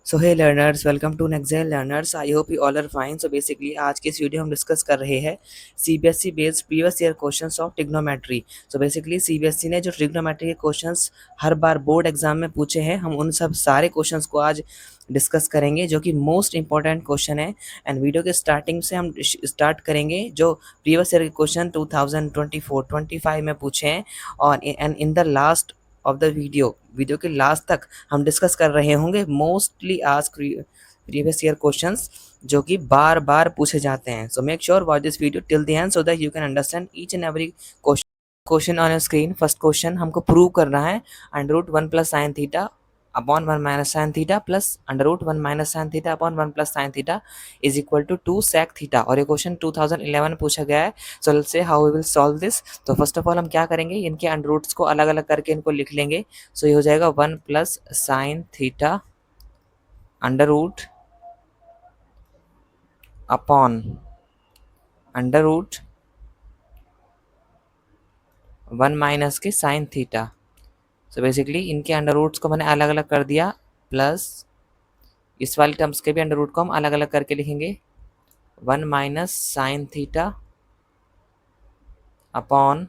So hey learners, welcome to Nexel learners. I hope you all are fine. So basically आज की इस video हम discuss कर रहे हैं CBSE based previous year questions of trigonometry. So basically CBSE ने जो ट्रिग्नोमेट्री के क्वेश्चंस हर बार बोर्ड एग्जाम में पूछे हैं, हम उन सब सारे क्वेश्चंस को आज डिस्कस करेंगे जो कि मोस्ट इंपॉर्टेंट क्वेश्चन है। एंड वीडियो के स्टार्टिंग से हम स्टार्ट करेंगे जो प्रीवियस ईयर के क्वेश्चन 2024-25 में पूछे हैं, और and in the last of the video के लास्ट तक हम डिस्कस कर रहे होंगे mostly asked previous year questions जो कि बार बार पूछे जाते हैं। So make sure watch this video till the and so that you can understand each and every question on your screen. First question हमको प्रूव करना है √1 + sin theta upon 1 - sin theta plus √1 - sin theta upon 1 + sin theta is equal to 2 sec theta. और ये question 2011 पूछा गया है। So let's say how we will solve this. तो first of all हम क्या करेंगे, इनके अंडर रूट्स को अलग अलग करके इनको लिख लेंगे। सो ये हो जाएगा 1 + sin theta under root upon under root 1 - के sin थीटा। सो बेसिकली इनके अंडर रूट्स को मैंने अलग अलग कर दिया, प्लस इस वाले टर्म्स के भी अंडर रूट को हम अलग अलग करके लिखेंगे। 1 - sin theta upon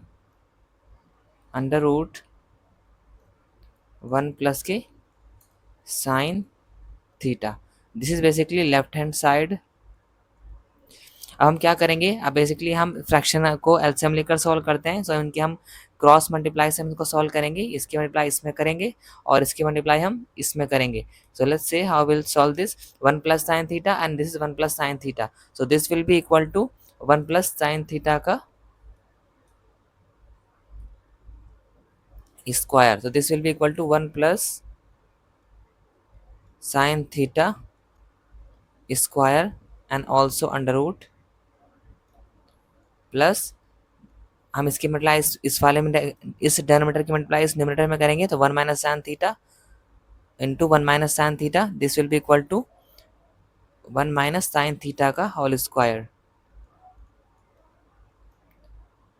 under root 1 + के sin theta. This is basically left hand side. अब हम क्या करेंगे, अब बेसिकली हम फ्रैक्शन को एलसीएम लेकर सॉल्व करते हैं। सो इनके हम क्रॉस मल्टीप्लाई से हम इनको सॉल्व करेंगे। इसकी मल्टीप्लाई इसमें करेंगे और इसकी मल्टीप्लाई हम इसमें करेंगे। So let's say how will solve this. 1 + sin theta and this is 1 + sin theta. So this will be equal to 1 + sin theta का square. So this will be equal to 1 + sin theta square and also under root, plus हम इसकी multiply इस वाले में इस denominator की multiply इस numerator में करेंगे तो 1 - sin theta into 1 - sin theta. This will be equal to 1 - sin theta का whole square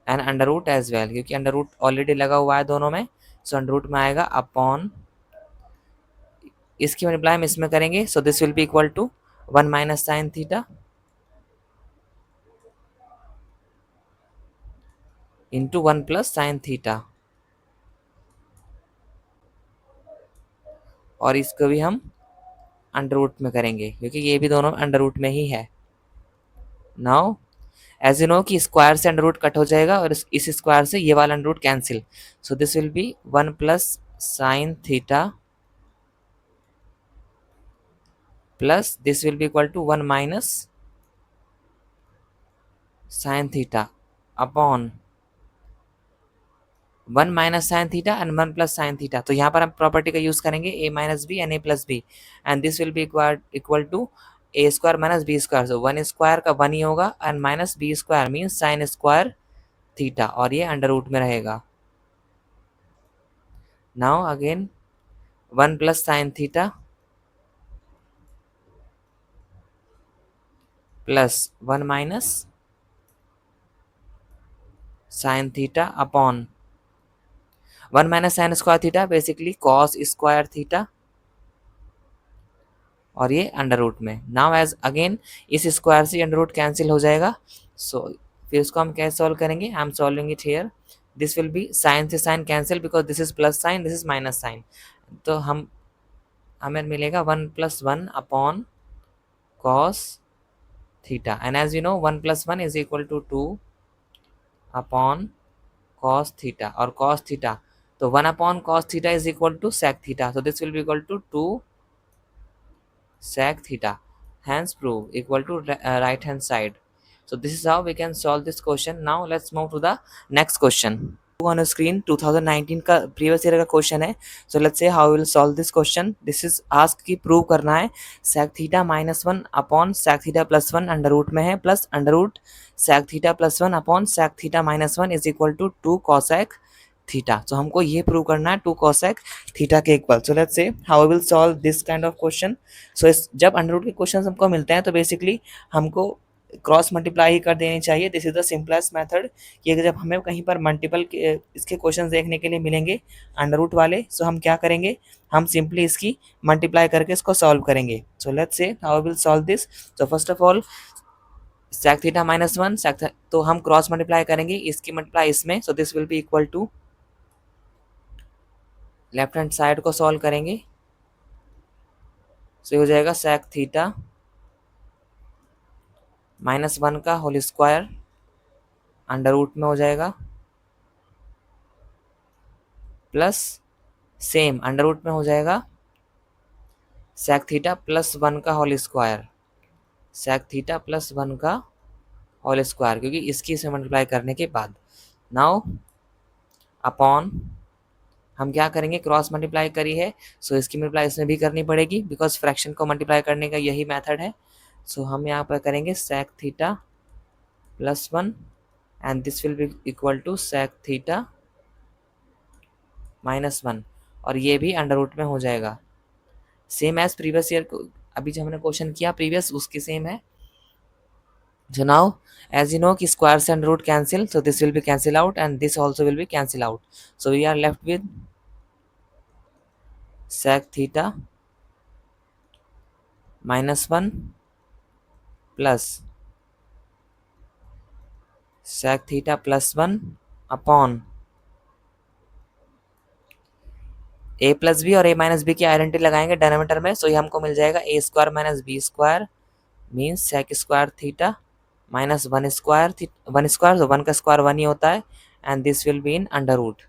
and under root as well, क्योंकि अंडर रूट ऑलरेडी लगा हुआ है दोनों में। सो अंडर रूट में आएगा अपॉन इसकी मल्टीप्लाई हम इसमें करेंगे। So this will be equal to 1 - sin theta into 1 + sin theta, और इसको भी हम अंडर रूट में करेंगे क्योंकि ये भी दोनों अंडर रूट में ही है। नाउ एज यू नो कि स्क्वायर से अंडर रूट कट हो जाएगा और इस स्क्वायर से ये वाला under root cancel. So this will be 1 + sin theta plus this will be equal to 1 - sin theta upon 1 - sin theta and 1 + sin theta. तो यहाँ पर हम प्रॉपर्टी का यूज करेंगे a - b and a + b, and this will be equal to a² - b²। So 1 square का 1 ही होगा and minus b² means sin square theta, और ये अंडर रूट में रहेगा। Now again 1 + sin theta plus 1 - sin theta upon 1 - sin square theta basically cos square theta, और ये under root में। नाउ एज अगेन इस स्क्वायर से अंडर रूट कैंसिल हो जाएगा। सो फिर उसको हम कैसे सॉल्व करेंगे, I am solving it here. This will be sine से sine cancel because this is plus sine, this is minus sine. तो हमें मिलेगा 1 + 1 upon cos theta, and as you know 1 + 1 is equal to 2 upon cos theta, और cos theta तो 1 upon cos theta is equal to sec theta. So this will be equal to 2 sec theta, hence prove equal to right hand side. So this is how we can solve this question. Now let's move to the next question. On a screen 2019 का previous year का question है. So let's say how we will solve this question. This is ask की prove करना है sec theta -1 upon sec theta +1 under root में है, plus under root sec theta +1 upon sec theta -1 is equal to 2 cosec theta. तो हमको ये prove करना है 2 cosec थीटा के equal. So let's say how we will solve this kind of question. So जब under root के question हमको मिलते हैं तो बेसिकली हमको क्रॉस मल्टीप्लाई ही कर देनी चाहिए। This is the simplest method कि अगर जब हमें कहीं पर मल्टीपल इसके क्वेश्चन देखने के लिए मिलेंगे अंडर रूट वाले, सो हम क्या करेंगे, हम सिंपली इसकी मल्टीप्लाई करके इसको सॉल्व करेंगे। So let's say how will solve this. So first of all sec theta minus one तो हम क्रॉस मल्टीप्लाई करेंगे इसकी मल्टीप्लाई इसमें, so this will be equal to left hand side को सॉल्व करेंगे, सो हो जाएगा sec थीटा माइनस वन का होल स्क्वायर अंडर रूट में हो जाएगा प्लस सेम अंडर रूट में हो जाएगा sec थीटा प्लस वन का whole square, sec theta plus one का होल स्क्वायर, क्योंकि इसकी से मल्टीप्लाई करने के बाद नाउ अपॉन हम क्या करेंगे, क्रॉस मल्टीप्लाई करी है सो इसकी मल्टीप्लाई इसमें भी करनी पड़ेगी बिकॉज फ्रैक्शन को मल्टीप्लाई करने का यही मेथड है। सो हम यहाँ पर करेंगे sec theta plus one and this will be equal to sec theta minus one, और ये भी अंडर रूट में हो जाएगा सेम एज प्रीवियस ईयर को अभी जो हमने क्वेश्चन किया प्रीवियस उसकी सेम है। So now as you know कि squares and root cancel, so this will be cancel out and this also will be cancel out, so we are left with sec theta minus 1 plus sec theta plus 1 upon a plus b और a minus b की identity लगाएंगे denominator में, so ये हमको मिल जाएगा a square minus B square means sec square theta minus one square तो one का स्क्वायर वन ही होता है and this will be in under root.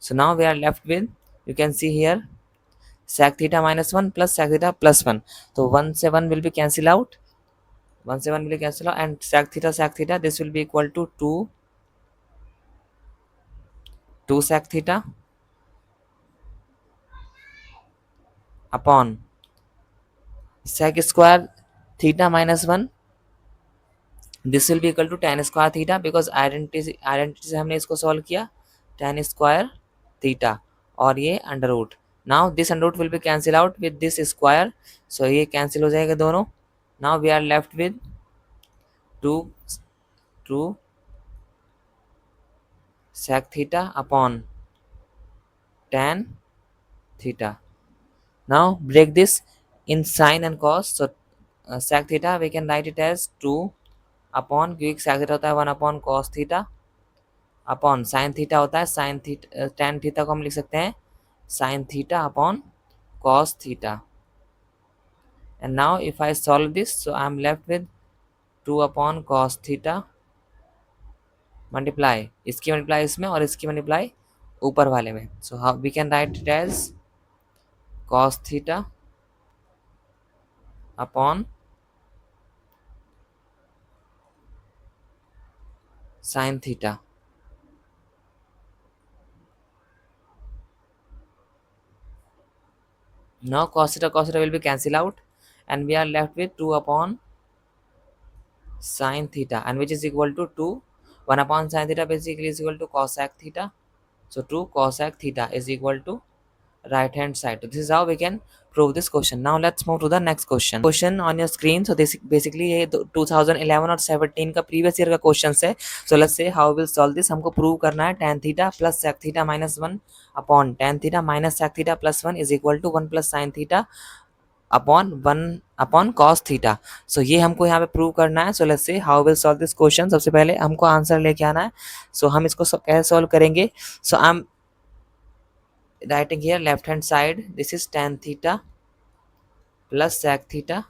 So now we are left with you can see here sec theta minus 1 plus sec theta plus 1, तो 1 से 1 will be cancel out, 1 से 1 will cancel out and sec theta this will be equal to 2 sec theta upon sec square theta minus 1, this will be equal to tan square theta because identity से हमने इसको solve किया tan square theta और ये under root. Now this under root will be cancel out with this square, so ये cancel हो जाएगा दोनों। Now we are left with 2 sec theta upon tan theta। Now break this in sin and cos, so sec theta we can write it as 2 upon, क्योंकि sec theta होता है 1 upon cos theta upon sin theta होता है sin theta tan theta को हम लिख सकते हैं sin theta upon cos theta। And now if I solve this, so I am left with 2 upon cos theta multiply इसकी मल्टीप्लाई इसमें और इसकी मल्टीप्लाई ऊपर वाले में, so how we can write it as cos theta upon sin theta। Now cos theta will be cancel out and we are left with 2 upon sin theta and which is equal to 2, 1 upon sin theta basically is equal to cosec theta, so 2 cosec theta is equal to right hand side। So this is how we can prove this question। Now let's move to the next question on your screen। So this basically ये 2011 और 17 का previous year का questions है। So let's say how we'll solve this। हमको prove करना है tan theta plus sec theta minus 1 upon tan theta minus sec theta plus 1 is equal to 1 plus sin theta upon 1 upon cos theta. So ये हमको यहाँ पे prove करना है। So let's say how will solve this question. सबसे पहले हमको answer लेके आना है। सो हम इसको कैसे सॉल्व करेंगे, so I am writing here left hand side this is tan theta plus sec theta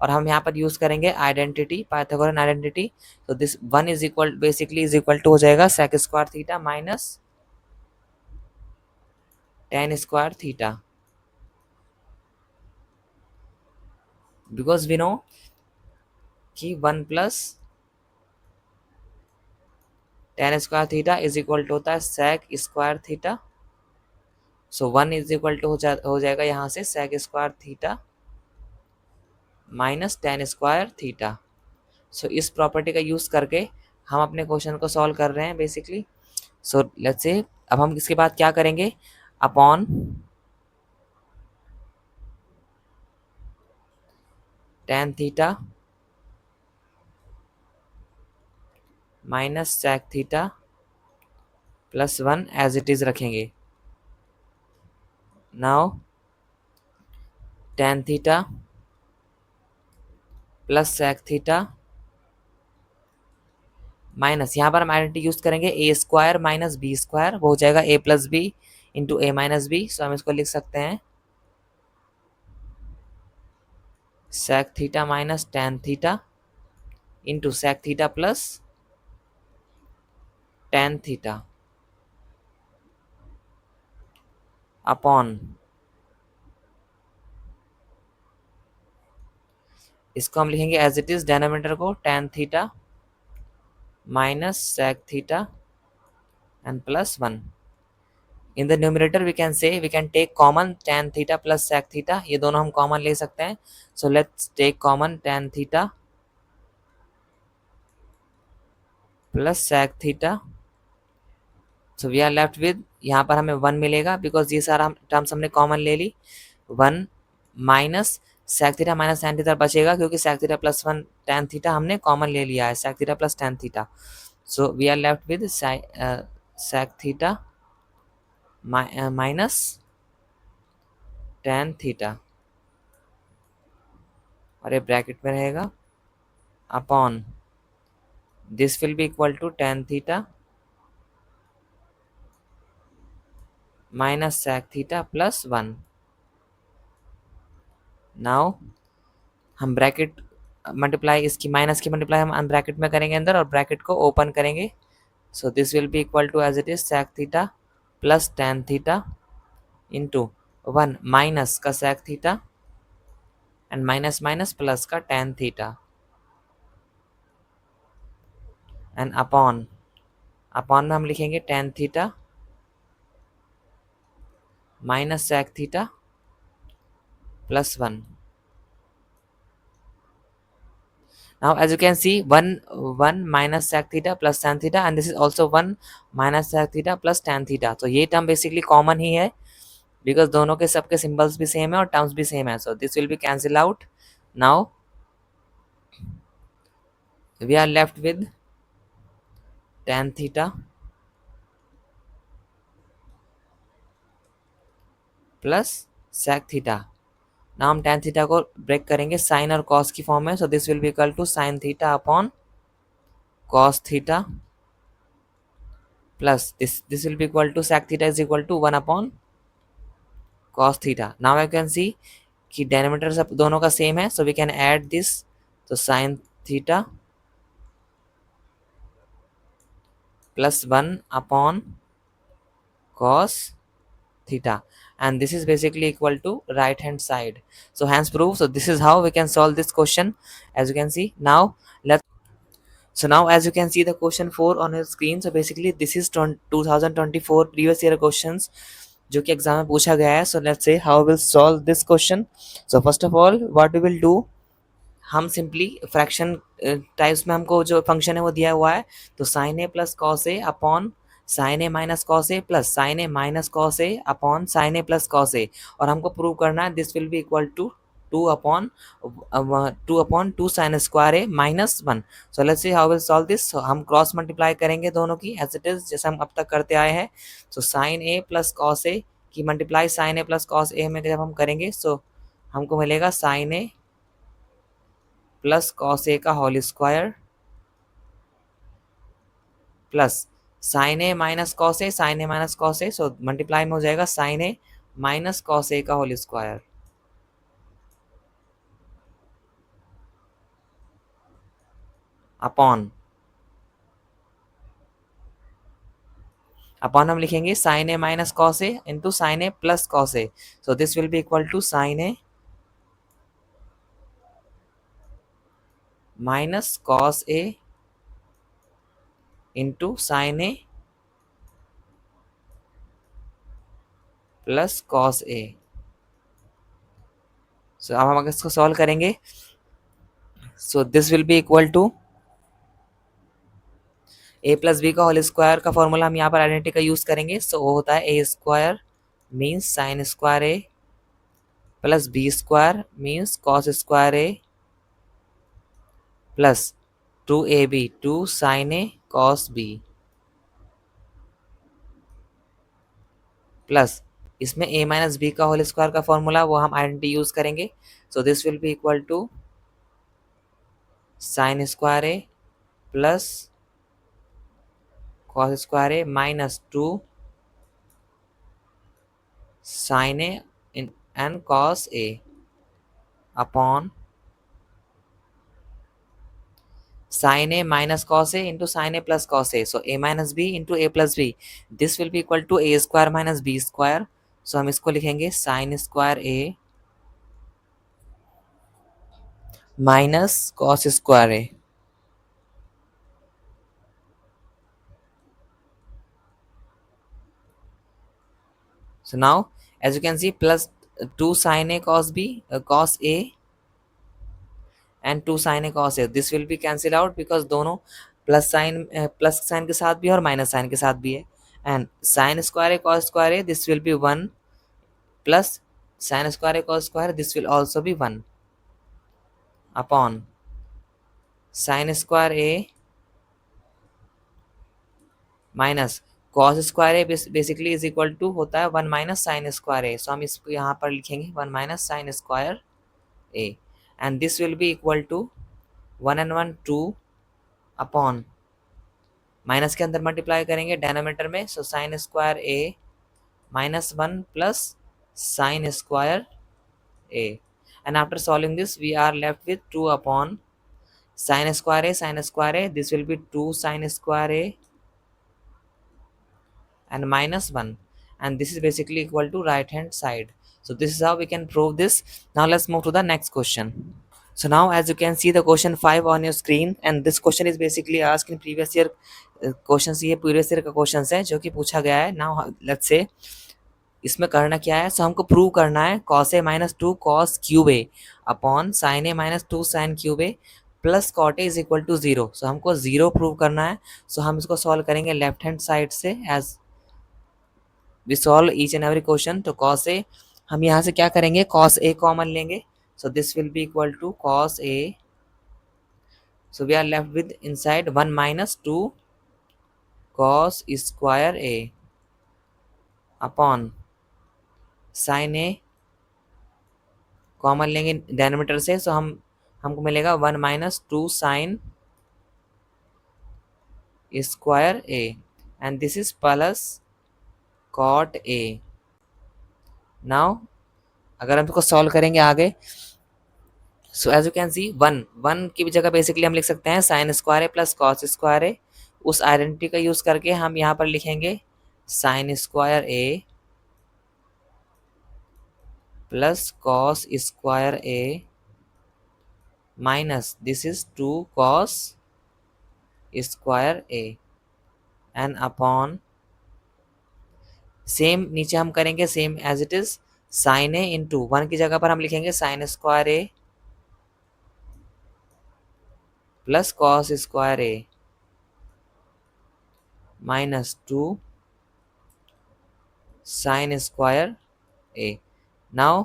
और हम यहाँ पर यूज करेंगे आइडेंटिटी पाइथागोरन आइडेंटिटी। तो this 1 is equal basically is equal to हो जाएगा sec square theta minus tan square theta, because we know कि 1 plus tan square theta is equal to होता है sec square theta. So 1 is equal to हो जाएगा यहाँ से sec square theta minus tan square theta. So इस property का use करके हम अपने क्वेश्चन को सॉल्व कर रहे हैं बेसिकली। सो लेट्स से अब हम इसके बाद क्या करेंगे, upon tan theta minus sec theta plus 1 as it is रखेंगे। Now tan theta plus sec theta minus, यहाँ पर हम आइडेंटिटी यूज करेंगे A square minus B square, वो हो जाएगा A plus B into A minus B. So हम इसको लिख सकते हैं sec theta minus tan theta into sec theta plus tan theta upon, इसको हम लिखेंगे एज इट इज डिनोमिनेटर को tan theta minus sec theta and plus 1. In the numerator we can say, we can take common tan theta plus sec theta, ये दोनों हम common ले सकते हैं। So let's take common tan theta plus sec theta. So we are left with, यहाँ पर हमें 1 मिलेगा बिकॉज ये सारा टर्म्स हमने कॉमन ले ली। 1 minus sec theta minus tan theta बचेगा क्योंकि sec theta plus 1 tan theta हमने कॉमन ले लिया है, sec theta plus tan theta. So we are left with sec theta minus tan theta और ये ब्रैकेट में रहेगा upon, this will be equal to tan theta minus sec theta plus 1। Now हम bracket multiply, इसकी minus की multiply हम bracket में करेंगे अंदर और ब्रैकेट को ओपन करेंगे। So this will be equal to as it is sec theta plus tan theta into 1 minus का sec theta and minus minus plus का tan theta and upon, upon में हम लिखेंगे tan theta minus sec theta plus 1। Now as you can see, 1 minus sec theta plus tan theta and this is also 1 minus sec theta plus tan theta। तो ये term basically common ही है because दोनों के सबके symbols भी same है और terms भी सेम है। So this will be cancel out. Now we are left with tan theta plus sec theta। Now हम tan थीटा को ब्रेक करेंगे साइन और कॉस की फॉर्म में। So this will be equal to sine theta upon cos theta plus this will be equal to sec theta is equal to 1 upon cos theta। now I can see कि denominator सब दोनों का same है, सो we can add this. तो sin theta plus 1 upon cos theta and this is basically equal to right hand side, so hence proof। so this is how we can solve this question as you can see now। let's So now as you can see the question 4 on your screen, so basically this is 2024 previous year questions जो कि exam में पूछा गया है। So let's say how we'll solve this question। So first of all what we will do, हम simply fraction types में हमको जो फंक्शन है वो दिया हुआ है, तो sine A plus cos A upon sine A minus cos A plus sine A minus cos A upon sine A plus cos a, और हमको प्रूव करना है this will be equal to 2 upon 2 sine square A minus 1। So let's see how will solve this. हम cross multiply करेंगे दोनों की as it is जैसे हम अब तक करते आए हैं। सो साइन ए प्लस कॉस ए की मल्टीप्लाई साइन ए प्लस कॉस ए में जब हम करेंगे सो हमको मिलेगा साइन ए प्लस कॉस ए का whole square plus sine A minus cos A, sign A minus cos A, so multiply में हो जाएगा साइन ए माइनस कॉस ए का होल स्क्वायर अपॉन, अपॉन हम लिखेंगे sine A minus cos A into sine A plus cos A. So this will be equal to sine A minus cos A into sine A plus cos A. सो अब हम अगर इसको solve करेंगे so this will be equal to A plus B का whole square का formula हम यहाँ पर आइडेंटिटी का यूज करेंगे। सो वो होता है A square means sine square A plus B square means cos square A plus 2ab 2 sine A cos B plus इसमें a माइनस बी का होल स्क्वायर का फॉर्मूला वो हम आइडेंटिटी यूज करेंगे. So this will be equal to sine square A plus cos square A minus 2 sine A and cos A upon sin a minus cos a into sin a plus cos a. So a minus b into a plus b. This will be equal to a square minus b square. So हम इसको लिखेंगे sin square a minus cos square a. So now as you can see plus 2 sin a cos b cos a and 2 sin a cos a. This will be cancelled out because दोनों plus sign के साथ भी है और minus sign के साथ भी है. And sign square A cos square A this will be 1 plus sin square a cos square this will also be 1 upon sin square a minus cos square a basically is equal to होता है 1 minus sine square a. So हम इसको यहाँ पर लिखेंगे 1 minus sine square a and this will be equal to 1 and 1 2 upon minus के अंदर multiply करेंगे डेनोमीटर में. So sine square A minus 1 plus sine square a and after solving this we are left with 2 upon sin square a this will be 2 sin square a and minus 1 and this is basically equal to right hand side. So this is how we can prove this. Now let's move to the next question. So now as you can see the question 5 on your screen and this question is basically asked in previous year questions. ये previous year का questions है जो कि पूछा गया है. Now let's say इसमें करना क्या है. सो हमको प्रूव करना है cos a minus 2 cos cube a upon sin a minus 2 sin cube a plus cot a is equal to 0. So हमको 0 प्रूव करना है. सो हम इसको सॉल्व करेंगे लेफ्ट हैंड साइड से as we solve each and every question. तो cos a हम यहाँ से क्या करेंगे cos a कॉमन लेंगे. So this will be equal to cos a. So we are left with inside 1 minus 2 cos square a upon sin a common लेंगे denominator से. So हमको मिलेगा 1 minus 2 sine square a and this is plus cot a. Now अगर हम इसको solve करेंगे आगे so as you can see 1 की जगह बेसिकली हम लिख सकते हैं साइन स्क्वायर ए प्लस कॉस स्क्वायर ए. उस आइडेंटिटी का यूज करके हम यहाँ पर लिखेंगे sine square A plus cos square A minus this is 2 cos square a and upon same नीचे हम करेंगे same as it is sine a into 1 की जगह पर हम लिखेंगे sine square A plus cos square A minus 2 sine square A. Now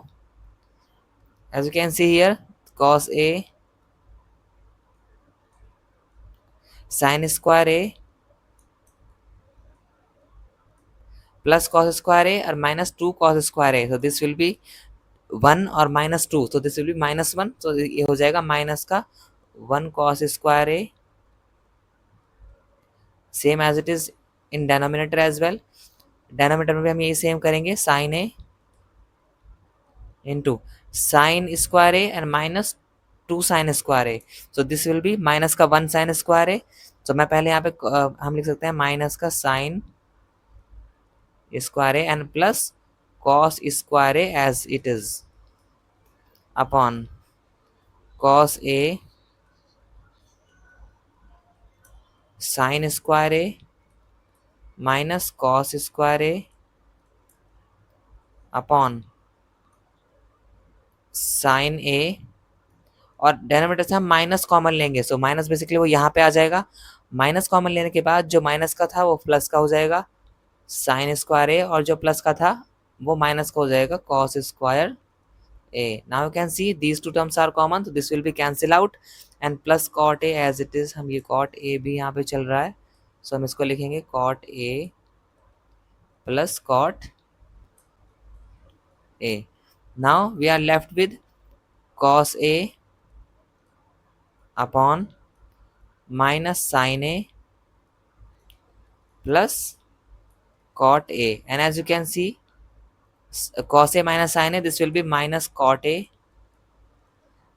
as you can see here cos a sin square a plus cos square a or minus 2 cos square a. So this will be 1 और minus 2. So this will be minus 1. So ये हो जाएगा minus का 1 cos square a same as it is in denominator as well. Denominator में भी हम यही same करेंगे sin a into sin square a and minus 2 sin square a. So this will be minus का 1 sin square a. So मैं पहले यहाँ पे हम लिख सकते हैं माइनस का sin square a and plus cos square a as it is upon cos a sin square a minus cos square a upon sin a और डेनोमीटर से हम माइनस कॉमन लेंगे. सो माइनस बेसिकली वो यहाँ पे आ जाएगा. Minus common लेने के बाद जो माइनस का था वो प्लस का हो जाएगा साइन स्क्वायर ए और जो प्लस का था वो माइनस का हो जाएगा cos square A. Now you can see these two terms are common. तो this will be cancel out and plus cot A as it is. हम ये कॉट ए भी यहाँ पे चल रहा है सो हम इसको लिखेंगे cot a plus cot a. Now we are left with cos A upon minus sine A plus cot a, and as you can see cos a minus sin a, this will be minus cot a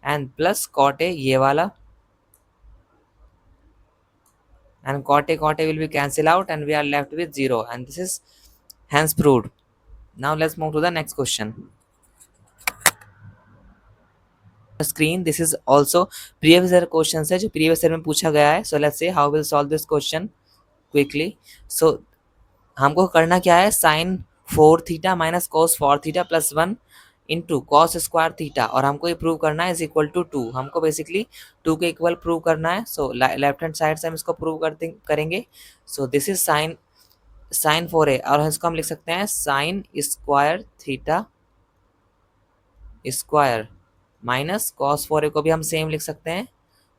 and plus cot a ये वाला, and cot a will be cancelled out and we are left with 0, and this is hence proved. Now let's move to the next question. Screen, this is also previous year questions है जो previous year में पूछा गया है. So let's see how we'll solve this question quickly. So हमको करना क्या है, sine 4 theta minus cos 4 theta plus 1 into cos square theta, और हमको ये प्रूव करना है इज इक्वल टू 2. हमको बेसिकली 2 के इक्वल प्रूव करना है. सो लेफ्ट हैंड साइड से हम इसको प्रूव करेंगे. So this is sine sine 4 और इसको हम लिख सकते हैं sine square theta square minus cos 4 को भी हम सेम लिख सकते हैं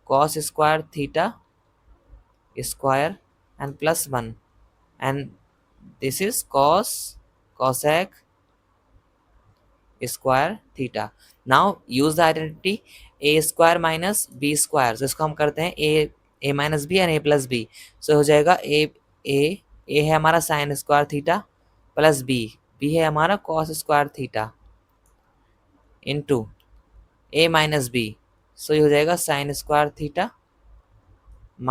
cos square theta square and plus 1, and this is cosec square theta. Now use the identity a square minus b square. So इसको हम करते हैं a minus b and a plus b. So हो जाएगा a है हमारा sin square theta plus b है हमारा cos square theta into a minus b. सो ये हो जाएगा sin square theta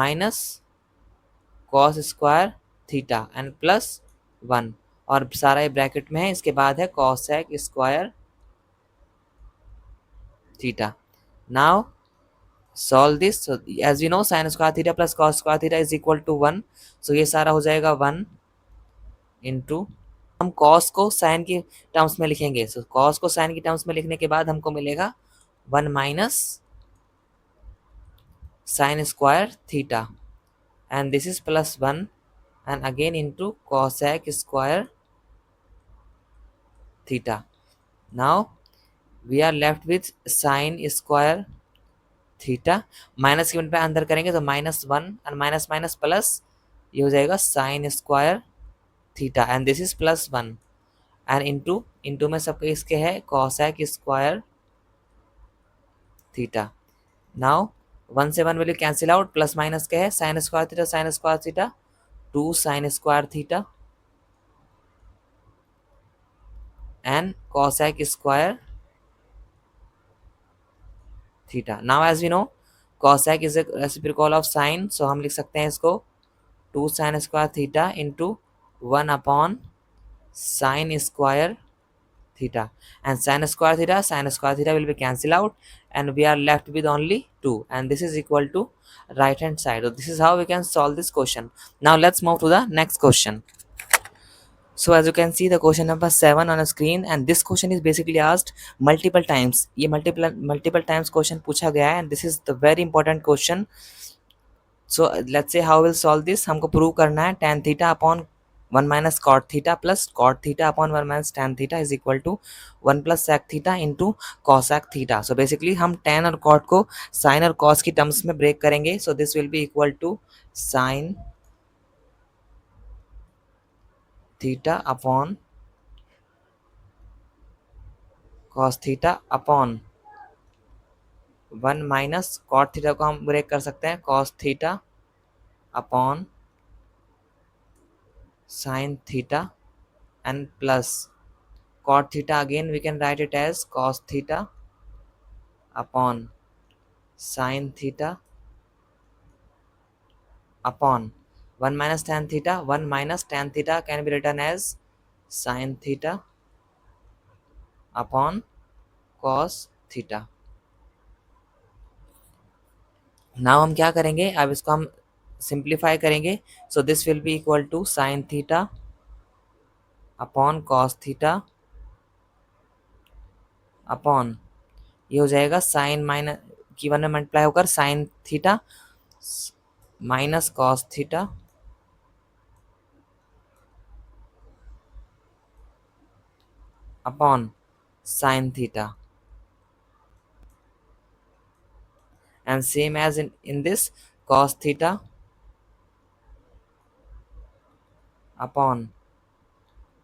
minus cos square theta and plus 1, और सारा ये ब्रैकेट में है. इसके बाद है cosec square theta. Now solve this. So as we know sine square theta plus cos square theta is equal to 1. So ये सारा हो जाएगा 1 इंटू, हम कॉस को साइन के टर्म्स में लिखेंगे. सो कॉस को साइन की टर्म्स में लिखने के बाद हमको मिलेगा 1 minus sine square theta and this is plus 1 and again into cosec square theta. Now we are left with sin square theta. Minus के पे अंदर करेंगे तो माइनस 1 और माइनस माइनस प्लस ये हो जाएगा sin square theta and this is plus 1 and into में सबके इसके है cosec स्क्वायर थीटा. नाउ 1 से 1 value cancel out, plus minus के है sin square theta 2 sin square theta and cosec square theta. Now as we know cosec is a reciprocal of sin, so हम लिख सकते हैं इसको 2 sin square theta into 1 upon sin square theta, and sin square theta will be cancel out and we are left with only 2, and this is equal to right hand side. So this is how we can solve this question. Now let's move to the next question. So as you can see the question number 7 on a screen, and this question is basically asked multiple times. ये multiple times question पूछा गया है and this is the very important question. So let's say how we'll solve this. हमको prove करना है tan theta upon 1 minus cot theta plus cot theta upon 1 minus tan theta is equal to 1 plus sec theta into cosec theta. So basically हम tan और cot को sin और cos की terms में break करेंगे. So this will be equal to sin theta upon cos theta upon 1 minus cot theta को हम break कर सकते हैं cos theta upon sine theta and plus cot theta again we can write it as cos theta upon sine theta upon 1 minus tan theta. 1 minus tan theta can be written as sin theta upon cos theta. Now हम क्या करेंगे, अब इसको हम simplify करेंगे. So this will be equal to sine theta upon cos theta upon ये हो जाएगा साइन माइनस की 1 में मल्टीप्लाई होकर sign theta minus cos theta upon sine theta. And same as in this cos theta upon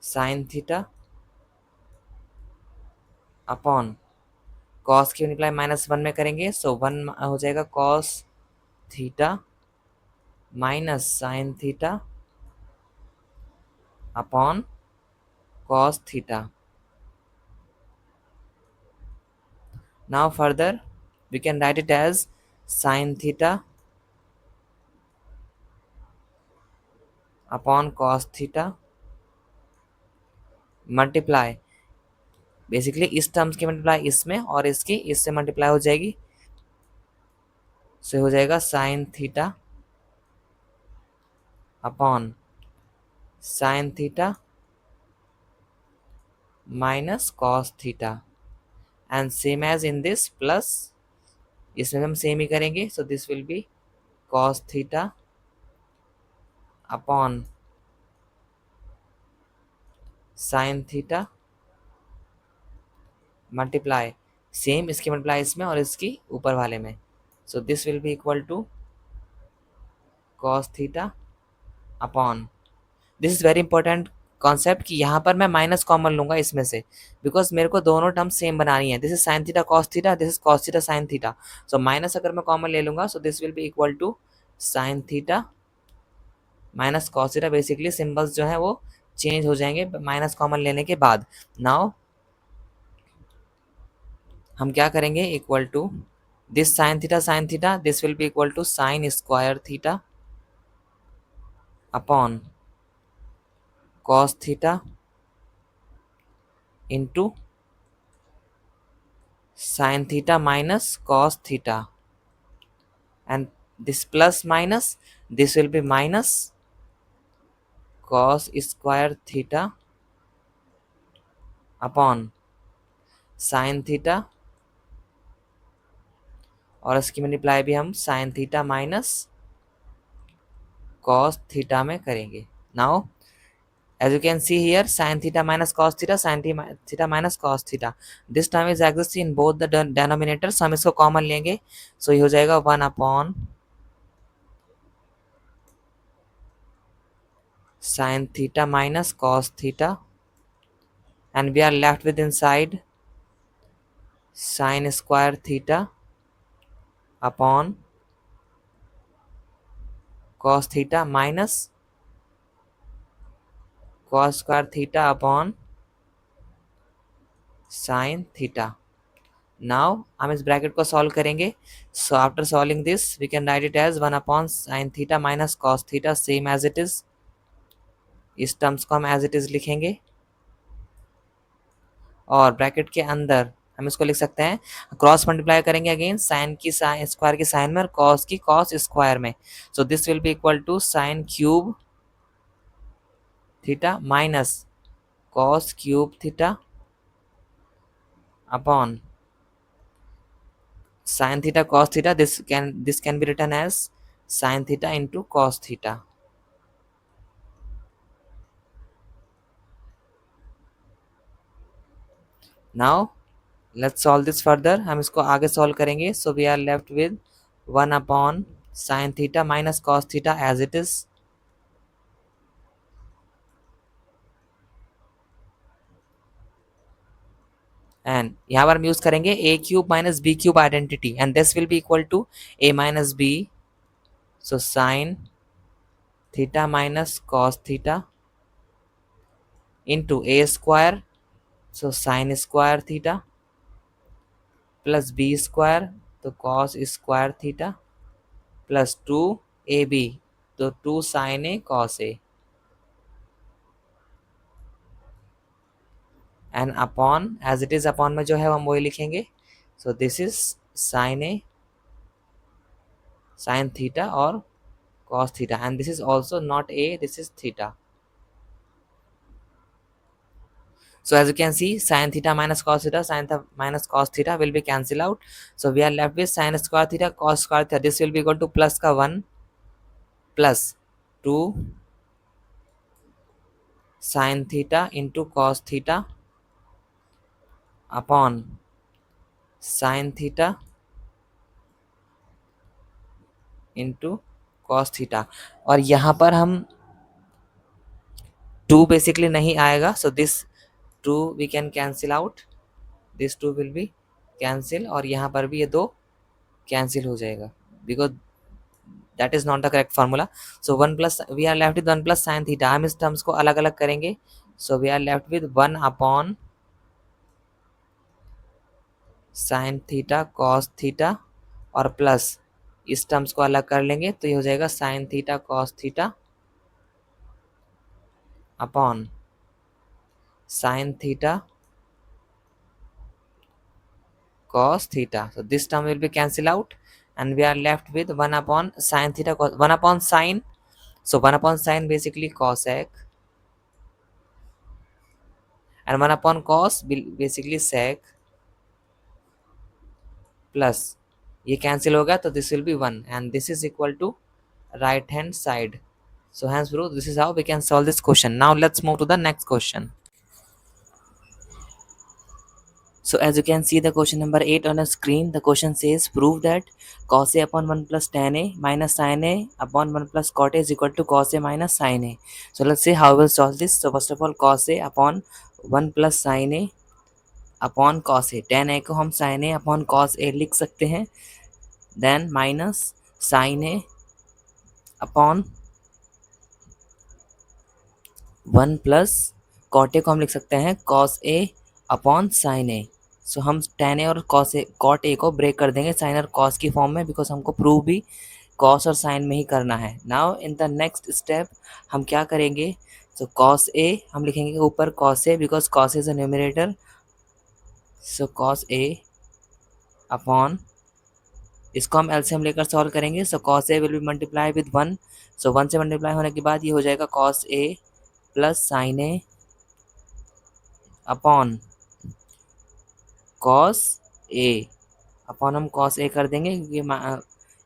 sine theta upon cos की multiply -1 में करेंगे, सो 1 हो जाएगा cos theta minus sign theta upon cos theta. Now further we can write it as sin theta upon cos theta multiply, basically इस terms की multiply इसमें और इसकी इससे मल्टीप्लाई हो जाएगी, सो हो जाएगा sine theta upon sine theta minus cos theta and same as in this plus, इसमें हम सेम ही करेंगे, so this will be cos theta upon sine theta multiply, same इसकी मल्टीप्लाई इसमें और इसकी ऊपर वाले में, so this will be equal to cos theta upon, this is very important concept कि यहाँ पर मैं माइनस कॉमन लूंगा इसमें से, बिकॉज मेरे को दोनों टर्म सेम बनानी है. This is sine theta cos theta, this is cos theta sine theta, so minus अगर मैं कॉमन ले लूंगा, so this will be equal to sine theta minus cos theta. Basically symbols जो है वो चेंज हो जाएंगे माइनस कॉमन लेने के बाद. नाउ हम क्या करेंगे, equal to this sine theta this will be equal to sine square theta upon cos theta into sin theta minus cos theta, and this plus minus, this will be minus cos square theta upon sin theta, और इसकी multiply भी हम sin theta minus cos theta में करेंगे. Now as you can see here, sin theta minus cos theta, sin theta minus cos theta, this term is exists in both the denominators. हम इसको common लेंगे, सो ये हो जाएगा 1 upon sin theta minus cos theta, and we are left with inside sin square theta upon cos theta minus cos square theta upon sin theta. Now हम इस bracket को solve करेंगे, so after solving this we can write it as 1 upon sin theta minus cos theta same as it is. इस terms को हम as it is लिखेंगे और bracket के अंदर हम इसको लिख सकते हैं, क्रॉस मल्टीप्लाई करेंगे अगेन साइन की साइन स्क्वायर की साइन में और कॉस की कॉस स्क्वायर में, so this will be equal to sine cube theta minus cos cube theta upon sin theta cos theta, this can be written as sin theta into cos theta. Now let's solve this further. हम इसको आगे solve करेंगे, so we are left with 1 upon sin theta minus cos theta as it is, and यहाँ पर हम use करेंगे a cube minus b cube identity, and this will be equal to a minus b, so sin theta minus cos theta into a square, so sin square theta plus b square, तो cos square theta plus 2ab, तो 2 sin a cos a, and upon as it is upon में जो है हम वही लिखेंगे, so this is sin a sin theta और cos theta, and this is also not a, this is theta. So as you can see, sin theta minus cos theta, sin theta minus cos theta will be cancel out. So we are left with sin square theta cos square theta. This will be equal to plus का 1 plus 2 sin theta into cos theta upon sin theta into cos theta. और यहाँ पर हम 2 basically नहीं आएगा, so this 2 we can cancel out, this 2 will be cancel, और यहाँ पर भी ये 2 कैंसिल हो जाएगा because that is not the correct formula. So 1 plus we are left with 1 plus sine theta, हम इस टर्म्स को अलग अलग करेंगे। So we are left with 1 upon sine theta cos theta, और प्लस इस टर्म्स को अलग कर लेंगे तो ये हो जाएगा sine theta cos theta upon sine theta cos theta. So this term will be cancelled out and we are left with 1 upon sin theta cos 1 upon sin. So 1 upon sin basically cosec and 1 upon cos basically sec plus ये cancel होगा तो this will be 1 and this is equal to right hand side. So hence bro, this is how we can solve this question. Now let's move to the next question. So as you can see the question number 8 on the screen, the question says prove that cos a upon 1 plus tan a minus sin a upon 1 plus cot a is equal to cos a minus sin a. So let's see how we'll solve this. So first of all cos a upon 1 plus sin a upon cos a, tan a को हम sin a upon cos a लिख सकते हैं, then minus sin a upon 1 plus cot a को हम लिख सकते हैं cos a upon sin a. So हम tan a और cot a को ब्रेक कर देंगे sin और cos की फॉर्म में, बिकॉज हमको प्रूव भी cos और sin में ही करना है. Now in the next step हम क्या करेंगे, सो cos a हम लिखेंगे ऊपर cos a because cos is a numerator. So cos a upon इसको हम एलसीएम लेकर सॉल्व करेंगे. सो cos a will be multiply with 1. सो 1 से मल्टीप्लाई होने के बाद ये हो जाएगा cos a plus sin a upon cos A, upon हम कॉस ए कर देंगे क्योंकि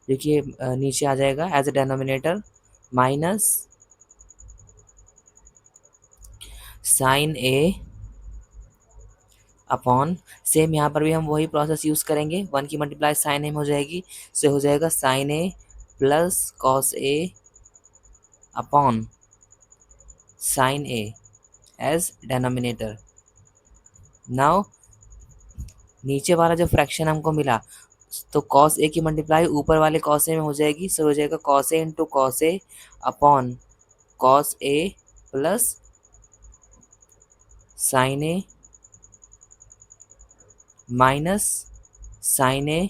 देखिए नीचे आ जाएगा as a denominator, minus sine a upon same यहाँ पर भी हम वही प्रोसेस यूज़ करेंगे, 1 की मल्टीप्लाई साइन ए में हो जाएगी, से हो जाएगा साइन ए प्लस कॉस ए अपॉन साइन ए एज डेनोमिनेटर. नाउ नीचे वाला जो फ्रैक्शन हमको मिला तो cos a की मल्टीप्लाई ऊपर वाले cos a में हो जाएगी, सो हो जाएगा cos a into cos a upon cos a plus sine a minus sine a,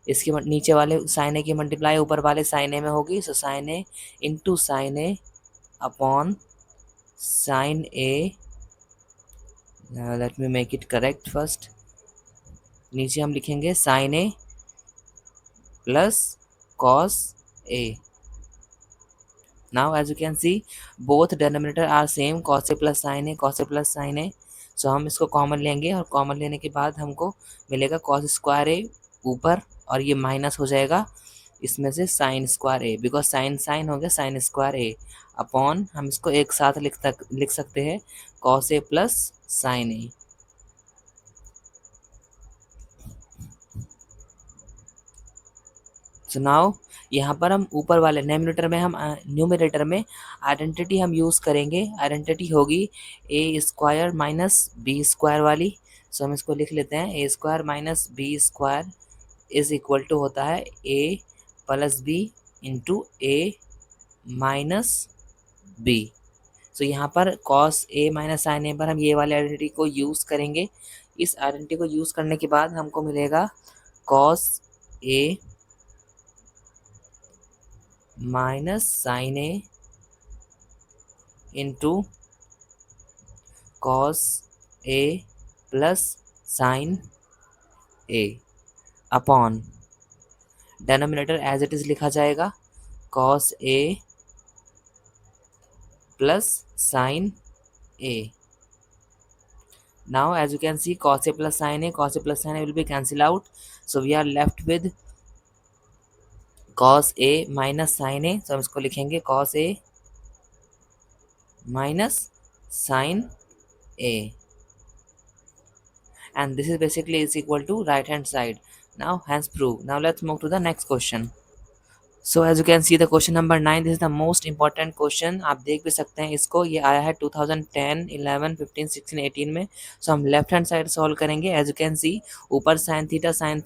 इसके नीचे वाले साइन a की मल्टीप्लाई ऊपर वाले साइन a में होगी, सो sine a into sine a upon sine a. Let me make it correct first. नीचे हम लिखेंगे sine A plus cos A. Now as you can see both denominator are same, cos A plus sine A, cos A plus sine A. So हम इसको common लेंगे और common लेने के बाद हमको मिलेगा कॉस स्क्वायर ए ऊपर, और ये माइनस हो जाएगा इसमें से sine square a, because sine sine हो गया साइन स्क्वायर ए अपॉन हम इसको एक साथ लिख सकते हैं cos A plus sine A. So now यहाँ पर हम ऊपर वाले न्यूमरेटर में आइडेंटिटी हम यूज़ करेंगे. आइडेंटिटी होगी a square minus B square वाली. सो हम इसको लिख लेते हैं a square minus B square is equal to होता है a plus B into A minus B. So यहाँ पर cos a minus sine a पर हम ये वाले आइडेंटिटी को यूज़ करेंगे. इस आइडेंटिटी को यूज़ करने के बाद हमको मिलेगा cos a minus sine a into cos A plus sine a upon denominator as it is लिखा जाएगा cos A plus sine a. Now as you can see cos a plus sin a, cos a plus sin a will be cancelled out, so we are left with cos a minus sin a. So हम इसको लिखेंगे cos a minus sin a, and this is basically is equal to right hand side. Now hence prove. Now let's move to the next question. So as you can see the question number 9, this is the most important question. आप देख भी सकते हैं इसको, ये आया है 2010, 11, 15, 16, 18 में। सो हम लेफ्ट हैंड साइड सॉल्व करेंगे। एज यू कैन सी ऊपर साइन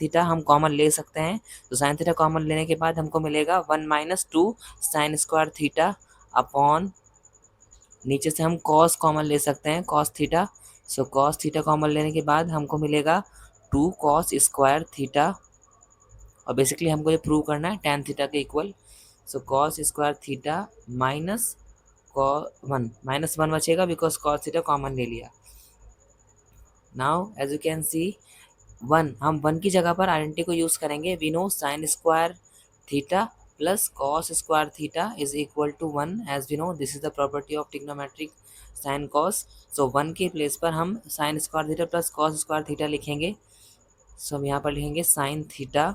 थीटा हम कॉमन ले सकते हैं। तो साइन थीटा कॉमन लेने के बाद हमको मिलेगा 1 minus 2 sine square theta upon, नीचे से हम कॉस कॉमन ले सकते हैं, cos theta. So cos theta common लेने के बाद हमको मिलेगा 2 कॉस स्क्वायर थीटा, और बेसिकली हमको ये प्रूव करना है tan थीटा के equal. So cos square theta minus minus one बचेगा बिकॉज कॉस थीटा कॉमन ले लिया। Now as you can see हम वन की जगह पर आइडेंटिटी को यूज़ करेंगे। We know sine square theta plus cos square theta is equal to 1, as we know this is the property of trigonometric sine cos. So 1 के place पर हम sine square theta plus cos square theta लिखेंगे। So हम यहाँ पर लिखेंगे sine theta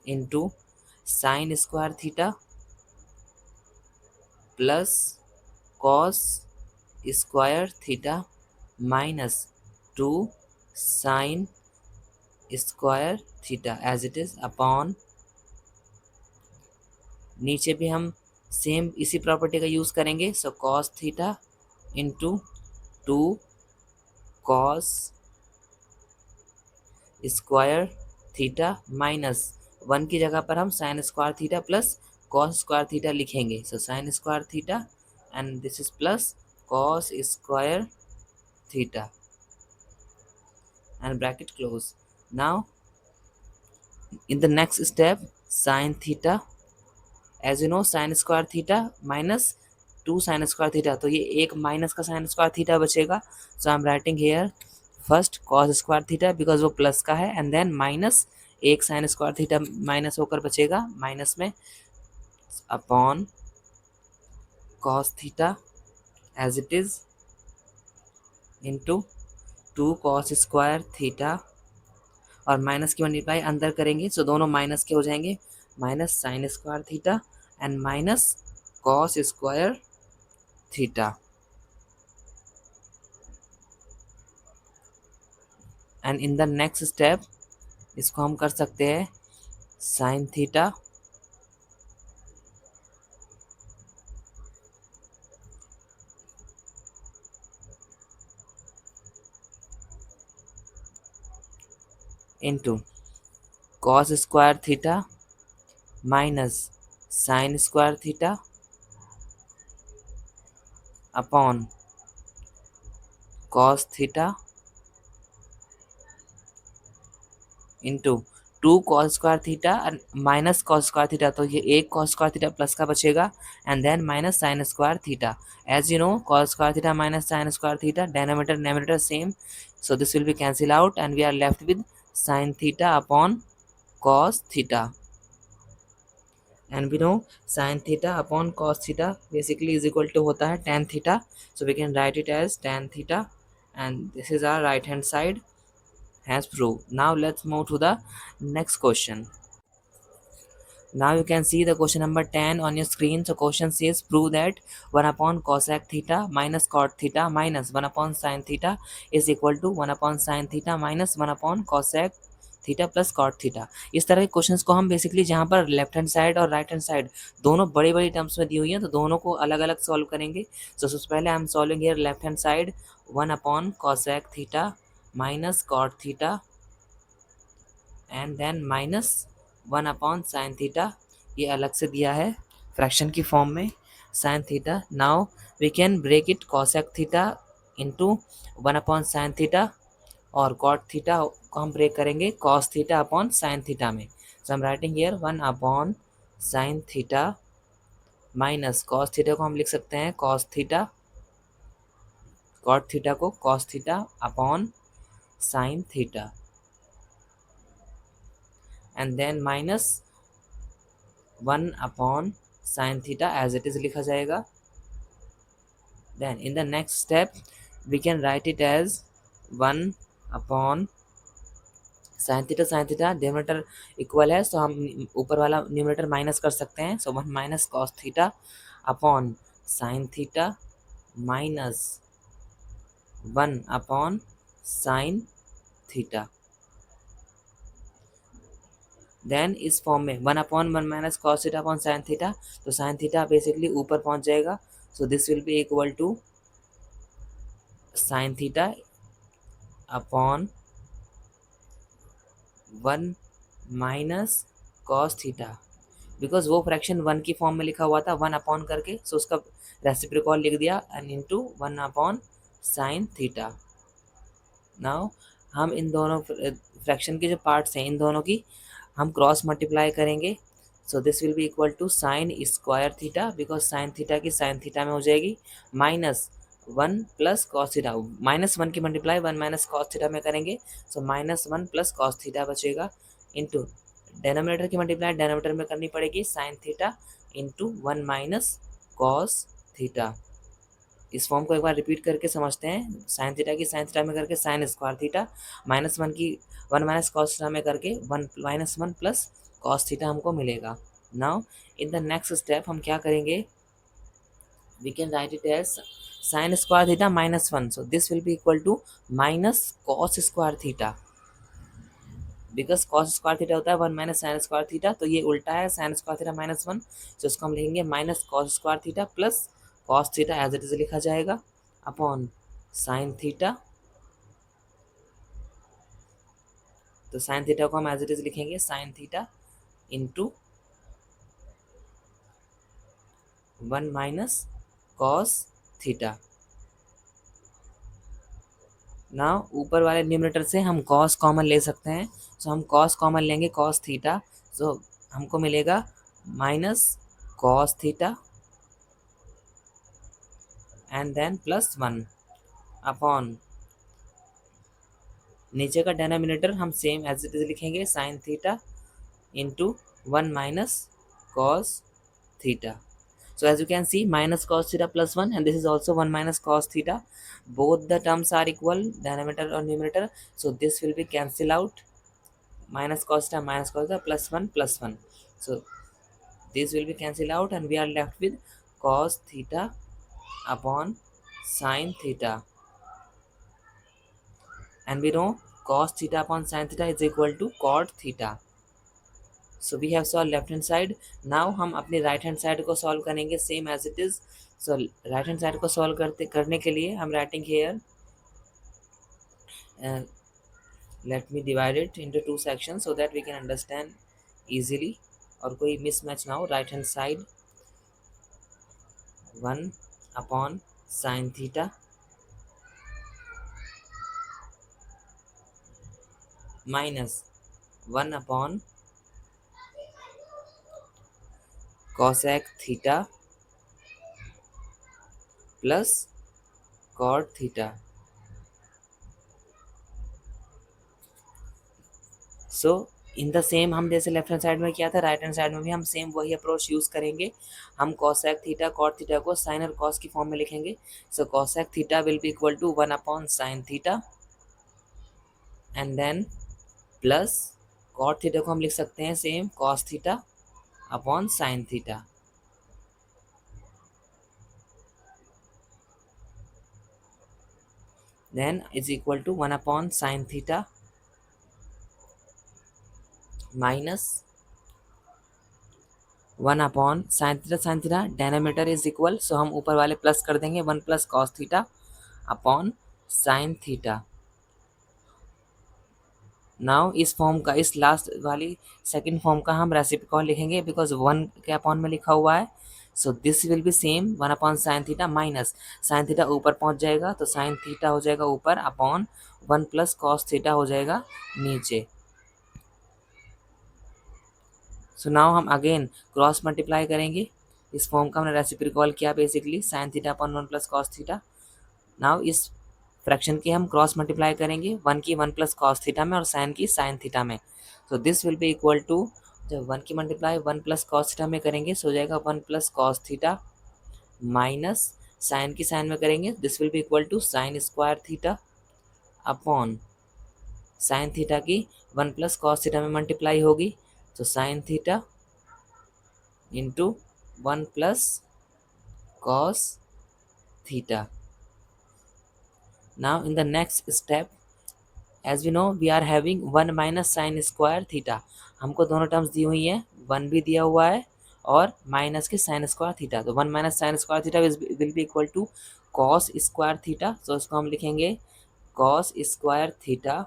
into sine square theta plus cos square theta minus 2 sine square theta as it is upon, नीचे भी हम सेम इसी प्रॉपर्टी का यूज़ करेंगे। So cos theta into 2 cos square theta minus 1 की जगह पर हम sine square theta plus cos square theta लिखेंगे। So sine square theta and this is plus cos square theta and bracket close. Now in the next step sin theta, as you know sin square theta minus 2 sin square theta, तो ये एक minus का sin square theta बचेगा। so I'm writing here first cos square theta because वो plus का है, and then minus एक sin square theta minus होकर बचेगा माइनस में upon cos theta as it is into 2 cos square theta, और minus की मल्टीप्लाई अंदर करेंगे सो दोनों माइनस के हो जाएंगे, minus sine square theta and minus cos square theta. And in the next step इसको हम कर सकते हैं sine theta into cos square theta minus sine square theta upon cos theta into 2 cos square theta minus cos square theta, तो ये एक cos square theta plus का बचेगा and then minus sine square theta. As you know cos square theta minus sine square theta, denominator numerator same, so this will be cancel out and we are left with sine theta upon cos theta. And we know sine theta upon cos theta basically is equal to होता है tan theta, so we can write it as tan theta and this is our right hand side has proved. Now let's move to the next question. Now you can see the question number 10 on your screen. So question says prove that 1 upon cosec theta minus cot theta minus 1 upon sin theta is equal to 1 upon sin theta minus 1 upon cosec theta plus cot theta. इस तरह के questions को हम basically जहाँ पर left hand side और right hand side दोनों बड़ी बड़ी टर्म्स में दी हुई हैं तो दोनों को अलग अलग सॉल्व करेंगे। सो सबसे पहले I am solving here left hand side 1 upon cosec theta minus cot theta and then minus 1 upon sine theta, ये अलग से दिया है फ्रैक्शन की फॉर्म में sine theta. Now we can break it cosec theta into 1 upon sine theta, और cot theta को हम ब्रेक करेंगे cos theta upon sine theta में। So I am writing here 1 upon sine theta minus cos theta को हम लिख सकते हैं कॉस थीटा, कॉट थीटा को cos theta upon sine theta and then minus 1 upon sine theta as it is लिखा जाएगा। Then in the next step we can write it as 1 upon sine theta denominator equal है, so हम ऊपर वाला numerator minus कर सकते हैं। So 1 minus cos theta upon sine theta minus 1 upon sine theta. Then इस फॉर्म में 1/1 - cos θ/sin θ, तो sin थीटा बेसिकली ऊपर पहुंच जाएगा, so this will be equal to sin θ upon 1 minus cos theta, because वो फ्रैक्शन 1 की form में लिखा हुआ था 1 अपॉन करके, सो उसका रेसिप्रोकल लिख दिया एंड इनटू 1/sin θ। नाउ हम इन दोनों फ्रैक्शन के जो पार्ट्स हैं इन दोनों की हम क्रॉस मल्टीप्लाई करेंगे, so this will be equal to sine square theta, because sine theta की साइन थीटा में हो जाएगी, माइनस 1 प्लस कॉस थीटा, -1 की मल्टीप्लाई 1 माइनस कॉस थीटा में करेंगे, सो -1 प्लस कॉस थीटा बचेगा, इंटू डेनोमिनेटर की मल्टीप्लाई डेनोमिनेटर में करनी पड़ेगी sign theta into 1 minus cos theta. इस फॉर्म को एक बार रिपीट करके समझते हैं, साइन थीटा की साइन थीटा में करके साइन स्क्वायर थीटा, -1 की 1 माइनस कॉस थीटा में करके 1 -1 प्लस कॉस थीटा हमको मिलेगा। Now in the next step हम क्या करेंगे, we can write it as sine square theta -1, so this will be equal to minus cos square theta, because cos square theta होता है 1 minus sine square theta, तो ये उल्टा है sign square theta -1, तो इसको हम लिखेंगे minus cos square theta plus cos theta as it is लिखा जाएगा अपॉन साइन थीटा, तो साइन थीटा को हम एज इट इज लिखेंगे sine theta into 1 minus cos theta. ना ऊपर वाले न्यूमरेटर से हम कॉस कॉमन ले सकते हैं, सो हम कॉस कॉमन लेंगे कॉस थीटा, सो हमको मिलेगा minus cos theta and then +1 upon नीचे का डेनोमिनेटर हम सेम एज इट इज लिखेंगे sine theta into 1 minus cos theta. So as you can see, minus cos theta +1 and this is also 1 minus cos theta. Both the terms are equal, denominator or numerator. So this will be cancel out. Minus cos theta +1 +1. So this will be cancel out and we are left with cos theta upon sin theta. And we know cos theta upon sin theta is equal to cot theta. So we have solve left hand side. Now हम अपनी right hand side को solve करेंगे same as it is. So right hand side को solve करने के लिए हम writing here, let me divide it into 2 section so that we can understand easily और कोई मिसमैच ना हो। Right hand side 1 upon sine theta minus 1 upon cosec theta plus cot theta. So in the same हम जैसे left hand side में किया था right hand side में भी हम सेम वही अप्रोच यूज़ करेंगे। हम cosec थीटा cot थीटा को साइन और cos की फॉर्म में लिखेंगे। So cosec theta will be equal to 1 upon sine theta and then plus cot theta को हम लिख सकते हैं same cos theta upon sine theta. Then is equal to 1 upon sine theta minus 1 upon sine theta denominator is equal, so हम ऊपर वाले plus कर देंगे 1 plus cos theta upon sine theta. Now इस फॉर्म का, इस लास्ट वाली second form का हम रेसिप्रोकल लिखेंगे बिकॉज 1 के अपॉन में लिखा हुआ है। So this will B same 1 upon sine theta minus sine theta ऊपर पहुंच जाएगा तो साइन थीटा हो जाएगा ऊपर अपॉन 1 प्लस कॉस थीटा हो जाएगा नीचे। सो नाउ हम अगेन क्रॉस मल्टीप्लाई करेंगे। इस फॉर्म का हमने रेसिप्रोकल किया basically sign theta upon 1 plus cos theta. Now इस फ्रैक्शन की हम क्रॉस मल्टीप्लाई करेंगे 1 की 1 प्लस कॉस थीटा में और साइन की साइन थीटा में। So this will be equal to, जब 1 की मल्टीप्लाई 1 प्लस कॉस थीटा में करेंगे सो हो जाएगा 1 plus cos theta minus sine की साइन में करेंगे this will be equal to sine square theta upon sine theta की 1 प्लस कॉस थीटा में मल्टीप्लाई होगी तो sine theta into 1 plus cos theta. Now in the next step as we know we are having 1 minus sine square theta, हमको दोनों terms दी हुई हैं, 1 भी दिया हुआ है और माइनस के साइन स्क्वायर थीटा, तो 1 minus sine square theta will be equal to cos square theta, तो इसको हम लिखेंगे cos square theta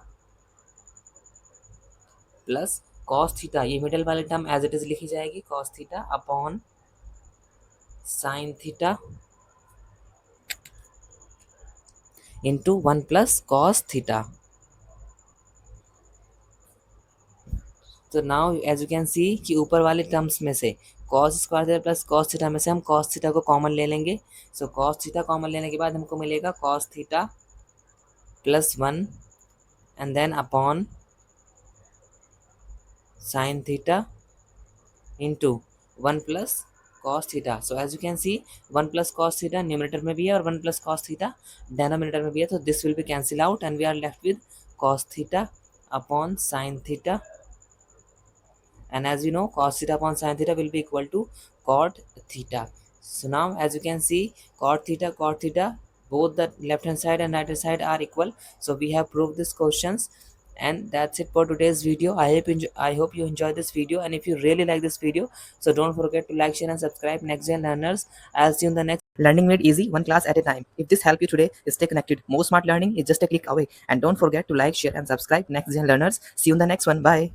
plus cos theta, ये मिडल वाली टर्म एज इट इज लिखी जाएगी cos theta upon sine theta into 1 plus cos theta. तो now as you can see कि ऊपर वाले टर्म्स में से cos square theta plus cos theta में से हम कॉस थीटा को कॉमन ले लेंगे, सो कॉस थीटा कॉमन लेने के बाद हमको मिलेगा cos theta plus 1 and then upon sine theta into 1 plus cos theta. So as you can see 1 plus cos theta numerator में भी है और 1 प्लस कॉस थीटा डेनोमिनेटर में भी है, तो this will be cancel out and we are left with cos theta upon sine theta, and as you know cos theta upon sin theta will be equal to cot theta. So now as you can see cot theta both the left hand side and right hand side are equal, so we have proved these questions. And that's it for today's video. I hope you enjoyed this video, and if you really like this video, so don't forget to like, share and subscribe. Next Gen Learners, I'll see you in the next. Learning made easy, one class at a time. If this helped you today, stay connected. More smart learning is just a click away. And don't forget to like, share and subscribe. Next Gen Learners, see you in the next one. Bye.